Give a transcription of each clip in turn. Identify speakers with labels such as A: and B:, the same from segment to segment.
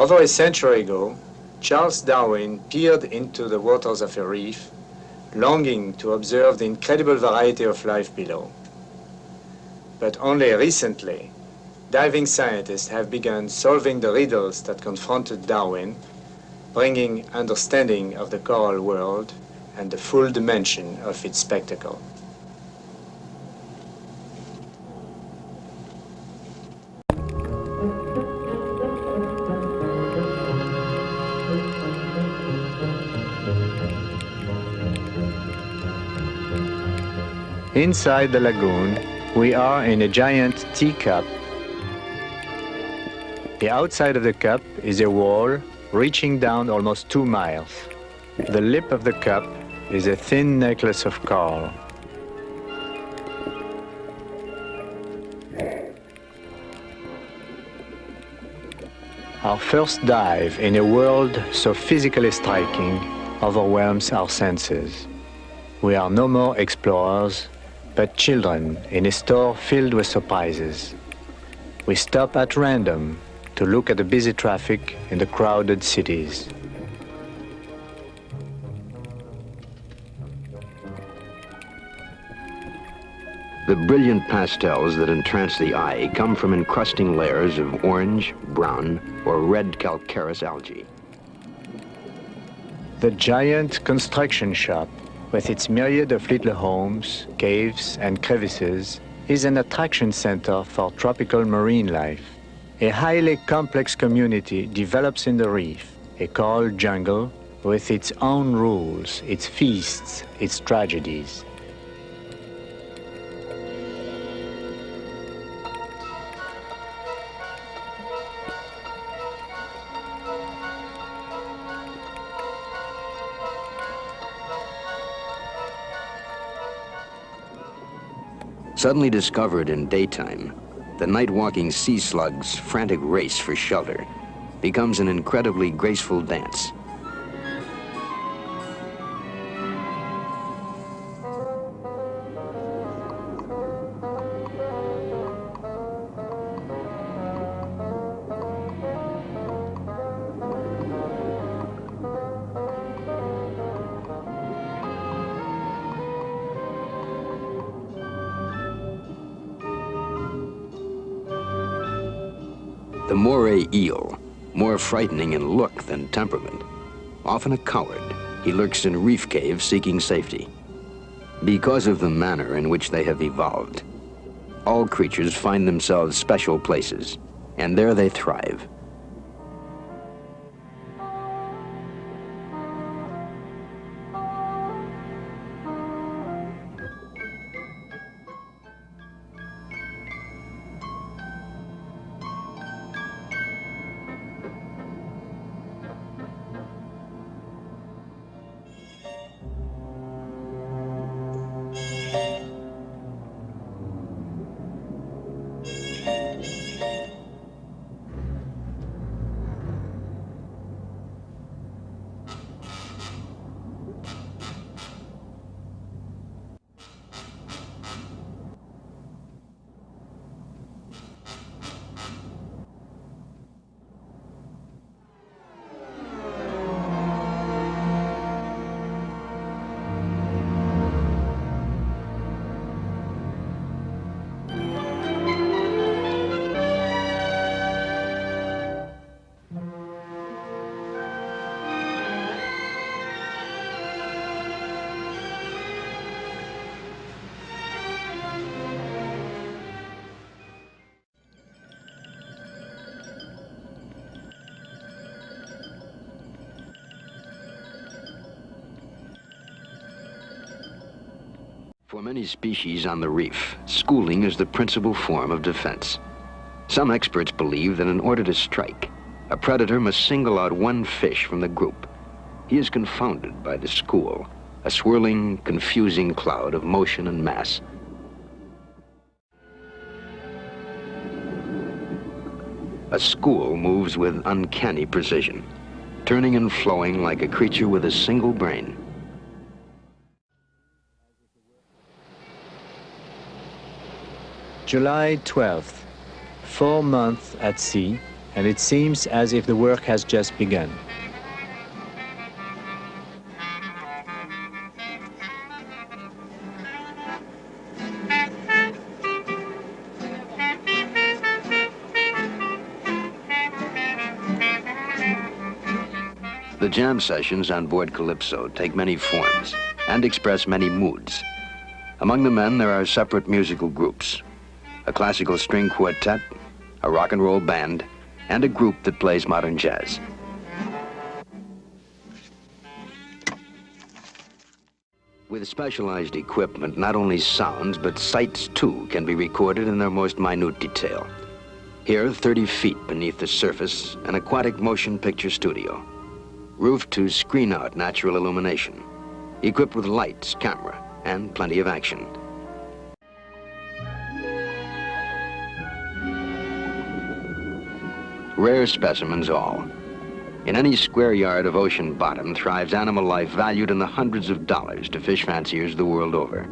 A: Over a century ago, Charles Darwin peered into the waters of a reef, longing to observe the incredible variety of life below. But only recently, diving scientists have begun solving the riddles that confronted Darwin, bringing understanding of the coral world and the full dimension of its spectacle. Inside the lagoon, we are in a giant teacup. The outside of the cup is a wall reaching down almost 2 miles. The lip of the cup is a thin necklace of coral. Our first dive in a world so physically striking overwhelms our senses. We are no more explorers, but children in a store filled with surprises. We stop at random to look at the busy traffic in the crowded cities.
B: The brilliant pastels that entrance the eye come from encrusting layers of orange, brown, or red calcareous algae.
A: The giant construction shop, with its myriad of little homes, caves, and crevices, is an attraction center for tropical marine life. A highly complex community develops in the reef, a coral jungle with its own rules, its feasts, its tragedies.
B: Suddenly discovered in daytime, the night-walking sea slug's frantic race for shelter becomes an incredibly graceful dance. The moray eel, more frightening in look than temperament. Often a coward, he lurks in reef caves seeking safety. Because of the manner in which they have evolved, all creatures find themselves special places, and there they thrive. For many species on the reef, schooling is the principal form of defense. Some experts believe that in order to strike, a predator must single out one fish from the group. He is confounded by the school, a swirling, confusing cloud of motion and mass. A school moves with uncanny precision, turning and flowing like a creature with a single brain.
A: July 12th, 4 months at sea, and it seems as if the work has just begun.
B: The jam sessions on board Calypso take many forms and express many moods. Among the men, there are separate musical groups: a classical string quartet, a rock and roll band, and a group that plays modern jazz. With specialized equipment, not only sounds, but sights too can be recorded in their most minute detail. Here, 30 feet beneath the surface, an aquatic motion picture studio, roofed to screen out natural illumination, equipped with lights, camera, and plenty of action. Rare specimens all. In any square yard of ocean bottom thrives animal life valued in the hundreds of dollars to fish fanciers the world over.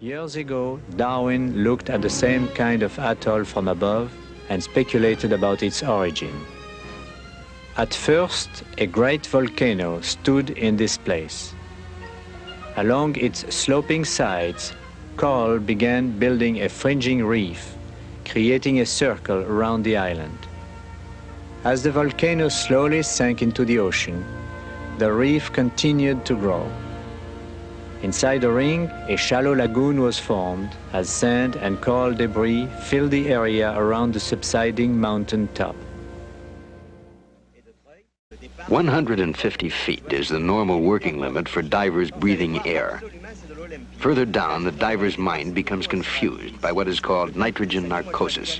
A: Years ago, Darwin looked at the same kind of atoll from above and speculated about its origin. At first, a great volcano stood in this place. Along its sloping sides, coral began building a fringing reef, creating a circle around the island. As the volcano slowly sank into the ocean, the reef continued to grow. Inside the ring, a shallow lagoon was formed as sand and coral debris filled the area around the subsiding mountain top.
B: 150 feet is the normal working limit for divers breathing air. Further down, the diver's mind becomes confused by what is called nitrogen narcosis,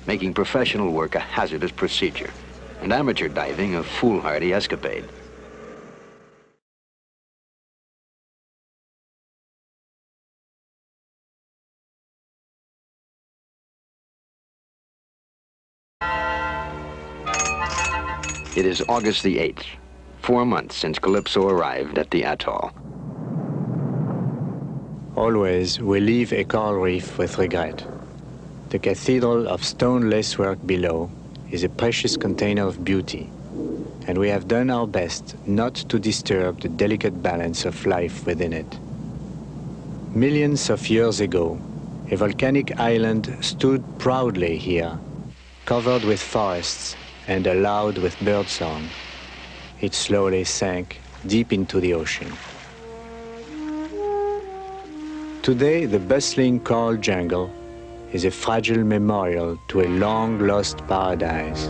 B: making professional work a hazardous procedure, and amateur diving a foolhardy escapade. It is August the 8th, 4 months since Calypso arrived at the atoll.
A: Always we leave a coral reef with regret. The cathedral of stone lacework below is a precious container of beauty, and we have done our best not to disturb the delicate balance of life within it. Millions of years ago, a volcanic island stood proudly here, covered with forests and loud with birdsong. It slowly sank deep into the ocean. Today, the bustling coral jungle is a fragile memorial to a long-lost paradise.